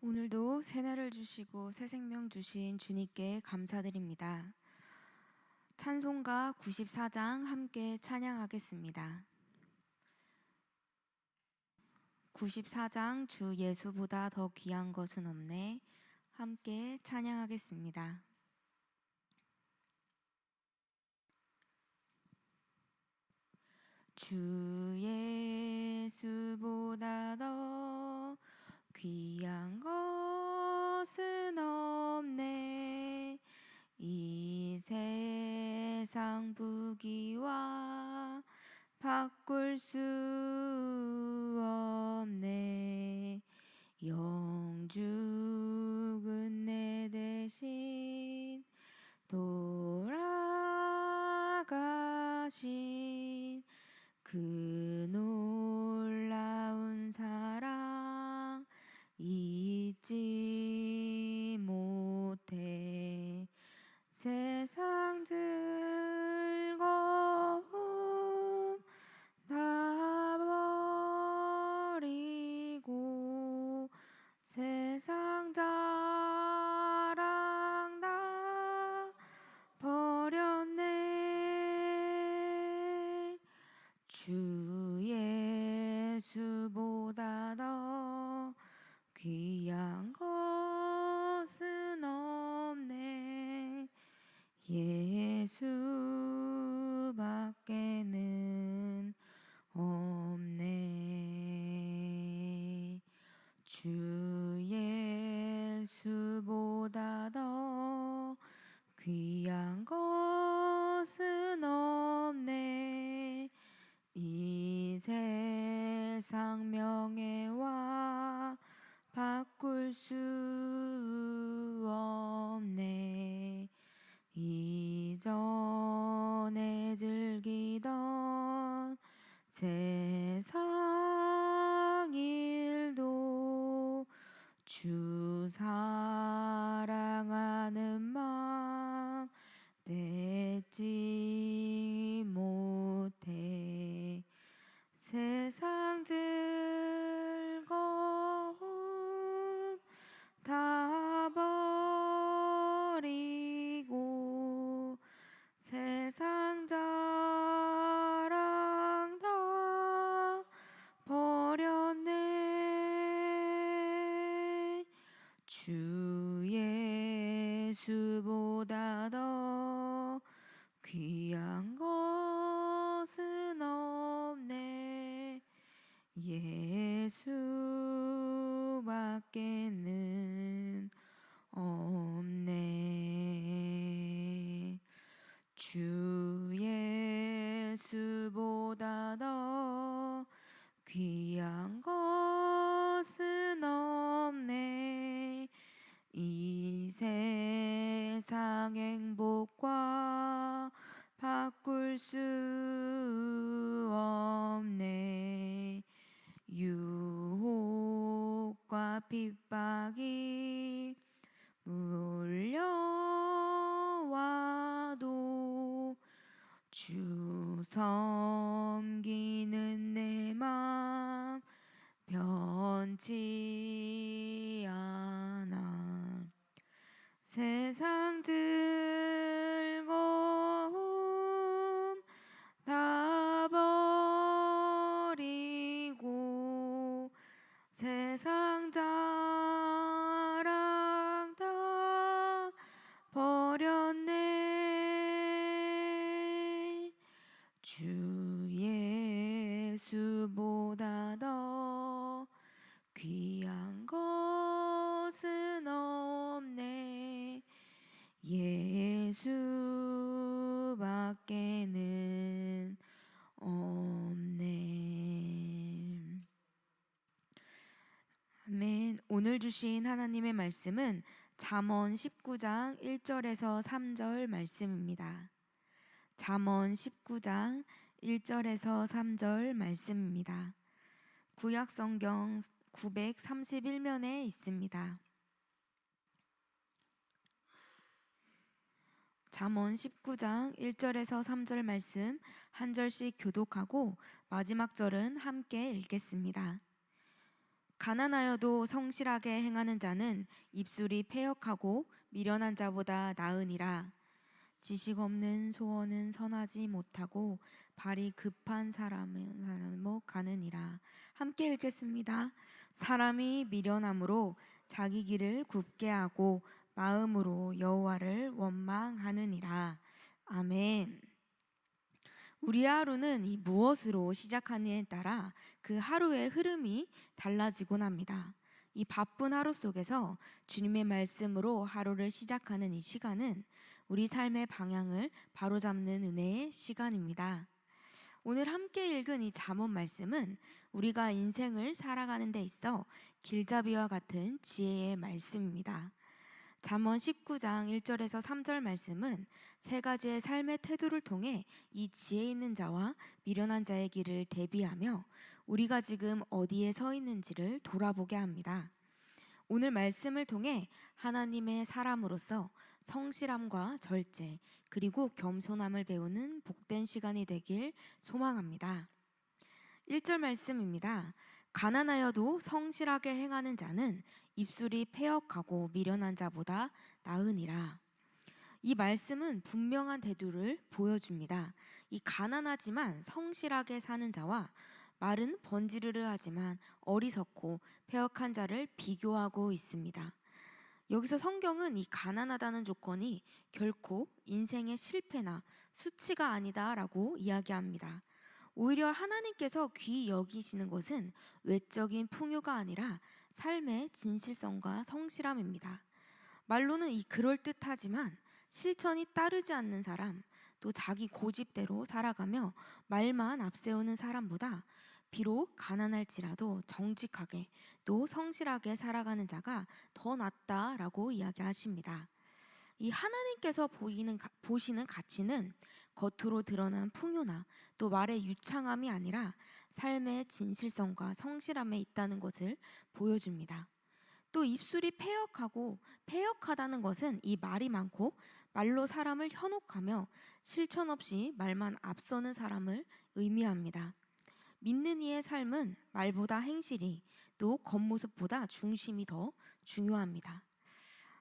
오늘도 새날을 주시고 새 생명 주신 주님께 감사드립니다. 찬송가 94장 함께 찬양하겠습니다. 94장 주 예수보다 더 귀한 것은 없네. 함께 찬양하겠습니다. 주 예수보다 더 귀한 것은 없네. 이 세상 부귀와 바꿀 수 없네. 영죽은 내 대신 돌아가신 그 놀라운 사랑 잊지 못해. 세상 즐거움 다 버리고 세상 자랑 다 버렸네. 주 예수보다 더 귀한 것은 없네. 예수밖에는 없네. 주 예수보다 더 귀한 것은 없네. 이 세상 명예와 바꿀 수 없네. 이전에 즐기던 세상 일도 주 사랑하는 마음 뺏지 못해. 세상 즐거움 다 버리고 세상 자랑 다 버렸네. 주 예수보다 더 귀한 것은 없네. 예수밖에는 없네. 주 예수보다 더 귀한 것은 없네. 이 세상 행복과 바꿀 수 없네. 유혹과 핍박이 물려와도 주 섬기는 내 맘 변치 않아. 세상 즐거움 다 버리고 세상 자랑 다 버렸네. 주 예수보다 더 귀한 것은 없네. 예수밖에는 없네. 아멘. 오늘 주신 하나님의 말씀은 잠언 19장 1절에서 3절 말씀입니다. 잠언 19장 1절에서 3절 말씀입니다. 구약 성경 931면에 있습니다. 잠언 19장 1절에서 3절 말씀 한 절씩 교독하고 마지막 절은 함께 읽겠습니다. 가난하여도 성실하게 행하는 자는 입술이 패역하고 미련한 자보다 나으니라. 지식 없는 소원은 선하지 못하고 발이 급한 사람은 가느니라. 함께 읽겠습니다. 사람이 미련함으로 자기 길을 굽게 하고 마음으로 여호와를 원망하느니라. 아멘. 우리 하루는 이 무엇으로 시작하느냐에 따라 그 하루의 흐름이 달라지곤 합니다. 이 바쁜 하루 속에서 주님의 말씀으로 하루를 시작하는 이 시간은 우리 삶의 방향을 바로잡는 은혜의 시간입니다. 오늘 함께 읽은 이 잠언 말씀은 우리가 인생을 살아가는 데 있어 길잡이와 같은 지혜의 말씀입니다. 잠언 19장 1절에서 3절 말씀은 세 가지의 삶의 태도를 통해 이 지혜 있는 자와 미련한 자의 길을 대비하며 우리가 지금 어디에 서 있는지를 돌아보게 합니다. 오늘 말씀을 통해 하나님의 사람으로서 성실함과 절제 그리고 겸손함을 배우는 복된 시간이 되길 소망합니다. 1절 말씀입니다. 가난하여도 성실하게 행하는 자는 입술이 패역하고 미련한 자보다 나으니라. 이 말씀은 분명한 태도를 보여줍니다. 이 가난하지만 성실하게 사는 자와 말은 번지르르하지만 어리석고 패역한 자를 비교하고 있습니다. 여기서 성경은 이 가난하다는 조건이 결코 인생의 실패나 수치가 아니다라고 이야기합니다. 오히려 하나님께서 귀히 여기시는 것은 외적인 풍요가 아니라 삶의 진실성과 성실함입니다. 말로는 이 그럴듯하지만 실천이 따르지 않는 사람, 또 자기 고집대로 살아가며 말만 앞세우는 사람보다 비록 가난할지라도 정직하게 또 성실하게 살아가는 자가 더 낫다라고 이야기하십니다. 이 하나님께서 보시는 가치는 겉으로 드러난 풍요나 또 말의 유창함이 아니라 삶의 진실성과 성실함에 있다는 것을 보여줍니다. 또 입술이 패역하다는 것은 이 말이 많고 말로 사람을 현혹하며 실천 없이 말만 앞서는 사람을 의미합니다. 믿는 이의 삶은 말보다 행실이 또 겉모습보다 중심이 더 중요합니다.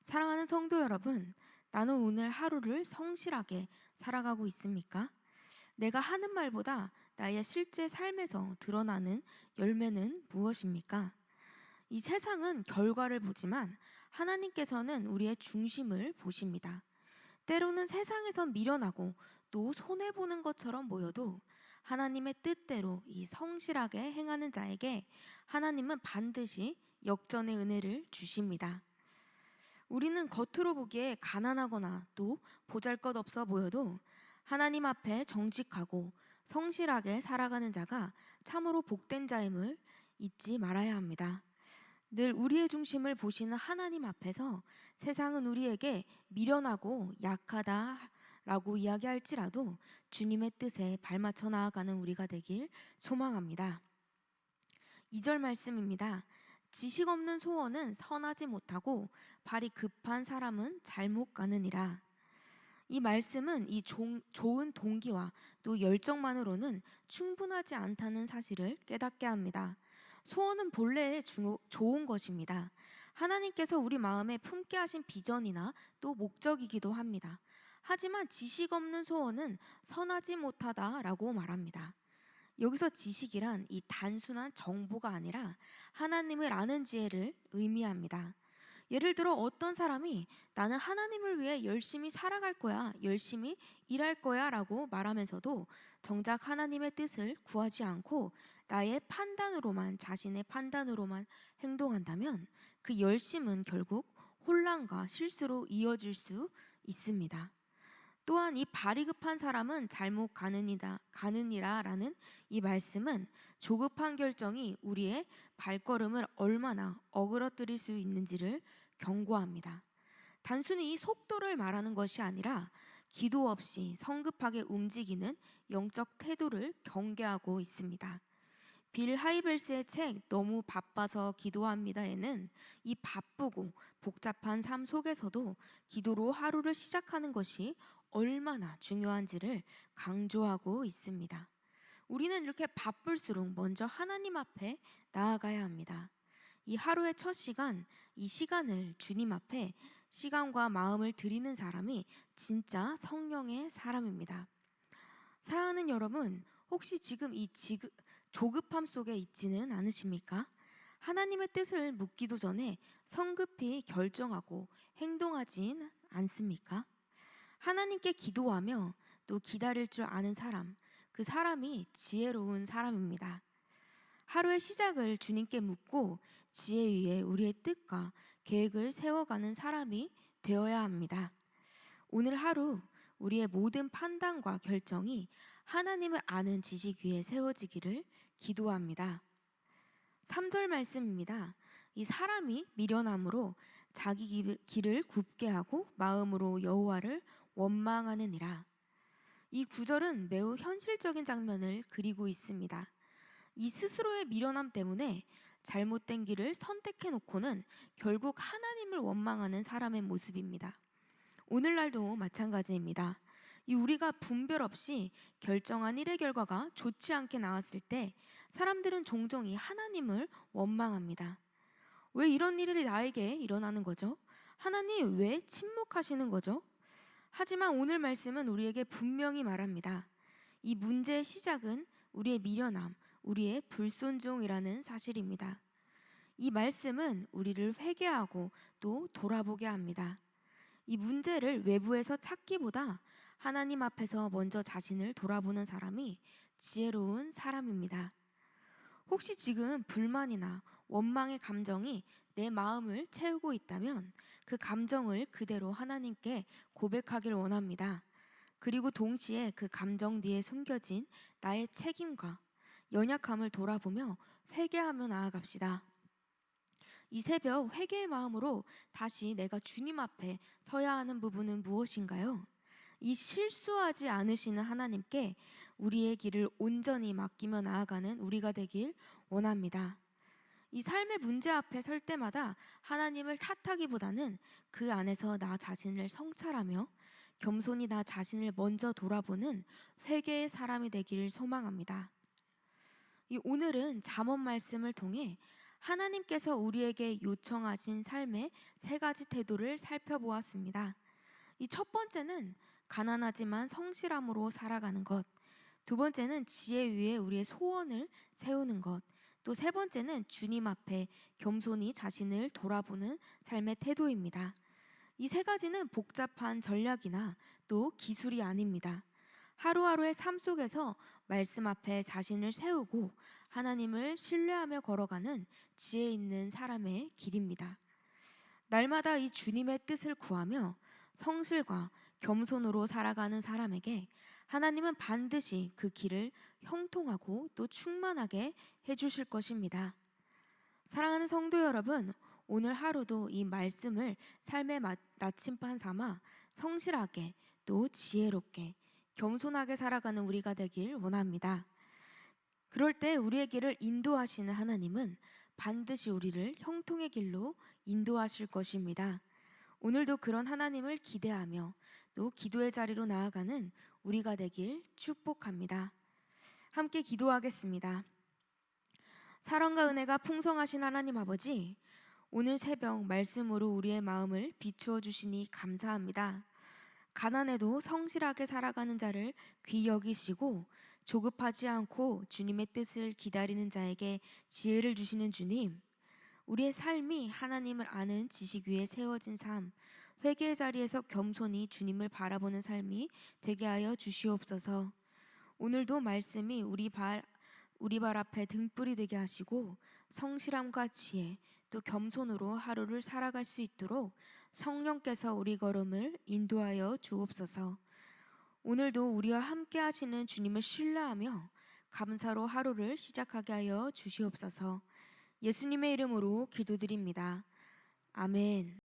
사랑하는 성도 여러분, 나는 오늘 하루를 성실하게 살아가고 있습니까? 내가 하는 말보다 나의 실제 삶에서 드러나는 열매는 무엇입니까? 이 세상은 결과를 보지만 하나님께서는 우리의 중심을 보십니다. 때로는 세상에선 미련하고 또 손해보는 것처럼 보여도 하나님의 뜻대로 이 성실하게 행하는 자에게 하나님은 반드시 역전의 은혜를 주십니다. 우리는 겉으로 보기에 가난하거나 또 보잘것없어 보여도 하나님 앞에 정직하고 성실하게 살아가는 자가 참으로 복된 자임을 잊지 말아야 합니다. 늘 우리의 중심을 보시는 하나님 앞에서 세상은 우리에게 미련하고 약하다라고 이야기할지라도 주님의 뜻에 발맞춰 나아가는 우리가 되길 소망합니다. 2절 말씀입니다. 지식 없는 소원은 선하지 못하고 발이 급한 사람은 잘못 가느니라. 이 말씀은 이 좋은 동기와 또 열정만으로는 충분하지 않다는 사실을 깨닫게 합니다. 소원은 본래에 좋은 것입니다. 하나님께서 우리 마음에 품게 하신 비전이나 또 목적이기도 합니다. 하지만 지식 없는 소원은 선하지 못하다라고 말합니다. 여기서 지식이란 이 단순한 정보가 아니라 하나님을 아는 지혜를 의미합니다. 예를 들어 어떤 사람이 나는 하나님을 위해 열심히 살아갈 거야, 열심히 일할 거야 라고 말하면서도 정작 하나님의 뜻을 구하지 않고 나의 판단으로만, 자신의 판단으로만 행동한다면 그 열심은 결국 혼란과 실수로 이어질 수 있습니다. 또한 이 발이 급한 사람은 잘못 가느니라라는 이 말씀은 조급한 결정이 우리의 발걸음을 얼마나 어그러뜨릴 수 있는지를 경고합니다. 단순히 이 속도를 말하는 것이 아니라 기도 없이 성급하게 움직이는 영적 태도를 경계하고 있습니다. 빌 하이벨스의 책 너무 바빠서 기도합니다에는 이 바쁘고 복잡한 삶 속에서도 기도로 하루를 시작하는 것이 얼마나 중요한지를 강조하고 있습니다. 우리는 이렇게 바쁠수록 먼저 하나님 앞에 나아가야 합니다. 이 하루의 첫 시간, 이 시간을 주님 앞에 시간과 마음을 드리는 사람이 진짜 성령의 사람입니다. 사랑하는 여러분, 혹시 지금 조급함 속에 있지는 않으십니까? 하나님의 뜻을 묻기도 전에 성급히 결정하고 행동하진 않습니까? 하나님께 기도하며 또 기다릴 줄 아는 사람, 그 사람이 지혜로운 사람입니다. 하루의 시작을 주님께 묻고 지혜 위에 우리의 뜻과 계획을 세워가는 사람이 되어야 합니다. 오늘 하루 우리의 모든 판단과 결정이 하나님을 아는 지식 위에 세워지기를 기도합니다. 3절 말씀입니다. 이 사람이 미련함으로 자기 길을 굽게 하고 마음으로 여호와를 원망하느니라. 이 구절은 매우 현실적인 장면을 그리고 있습니다. 이 스스로의 미련함 때문에 잘못된 길을 선택해 놓고는 결국 하나님을 원망하는 사람의 모습입니다. 오늘날도 마찬가지입니다. 이 우리가 분별 없이 결정한 일의 결과가 좋지 않게 나왔을 때 사람들은 종종 이 하나님을 원망합니다. 왜 이런 일이 나에게 일어나는 거죠? 하나님 왜 침묵하시는 거죠? 하지만 오늘 말씀은 우리에게 분명히 말합니다. 이 문제의 시작은 우리의 미련함, 우리의 불순종이라는 사실입니다. 이 말씀은 우리를 회개하고 또 돌아보게 합니다. 이 문제를 외부에서 찾기보다 하나님 앞에서 먼저 자신을 돌아보는 사람이 지혜로운 사람입니다. 혹시 지금 불만이나 원망의 감정이 내 마음을 채우고 있다면 그 감정을 그대로 하나님께 고백하길 원합니다. 그리고 동시에 그 감정 뒤에 숨겨진 나의 책임과 연약함을 돌아보며 회개하며 나아갑시다. 이 새벽 회개의 마음으로 다시 내가 주님 앞에 서야 하는 부분은 무엇인가요? 이 실수하지 않으시는 하나님께 우리의 길을 온전히 맡기며 나아가는 우리가 되길 원합니다. 이 삶의 문제 앞에 설 때마다 하나님을 탓하기보다는 그 안에서 나 자신을 성찰하며 겸손히 나 자신을 먼저 돌아보는 회개의 사람이 되기를 소망합니다. 오늘은 잠언 말씀을 통해 하나님께서 우리에게 요청하신 삶의 3가지 태도를 살펴보았습니다. 이 첫 번째는 가난하지만 성실함으로 살아가는 것, 두 번째는 지혜 위에 우리의 소원을 세우는 것, 또 세 번째는 주님 앞에 겸손히 자신을 돌아보는 삶의 태도입니다. 이 3가지는 복잡한 전략이나 또 기술이 아닙니다. 하루하루의 삶 속에서 말씀 앞에 자신을 세우고 하나님을 신뢰하며 걸어가는 지혜 있는 사람의 길입니다. 날마다 이 주님의 뜻을 구하며 성실과 겸손으로 살아가는 사람에게 하나님은 반드시 그 길을 형통하고 또 충만하게 해주실 것입니다. 사랑하는 성도 여러분, 오늘 하루도 이 말씀을 삶의 나침반 삼아 성실하게 또 지혜롭게 겸손하게 살아가는 우리가 되길 원합니다. 그럴 때 우리의 길을 인도하시는 하나님은 반드시 우리를 형통의 길로 인도하실 것입니다. 오늘도 그런 하나님을 기대하며 또 기도의 자리로 나아가는 우리가 되길 축복합니다. 함께 기도하겠습니다. 사랑과 은혜가 풍성하신 하나님 아버지, 오늘 새벽 말씀으로 우리의 마음을 비추어 주시니 감사합니다. 가난해도 성실하게 살아가는 자를 귀히 여기시고 조급하지 않고 주님의 뜻을 기다리는 자에게 지혜를 주시는 주님, 우리의 삶이 하나님을 아는 지식 위에 세워진 삶, 회개의 자리에서 겸손히 주님을 바라보는 삶이 되게 하여 주시옵소서. 오늘도 말씀이 우리 발 앞에 등불이 되게 하시고 성실함과 지혜 또 겸손으로 하루를 살아갈 수 있도록 성령께서 우리 걸음을 인도하여 주옵소서. 오늘도 우리와 함께 하시는 주님을 신뢰하며 감사로 하루를 시작하게 하여 주시옵소서. 예수님의 이름으로 기도드립니다. 아멘.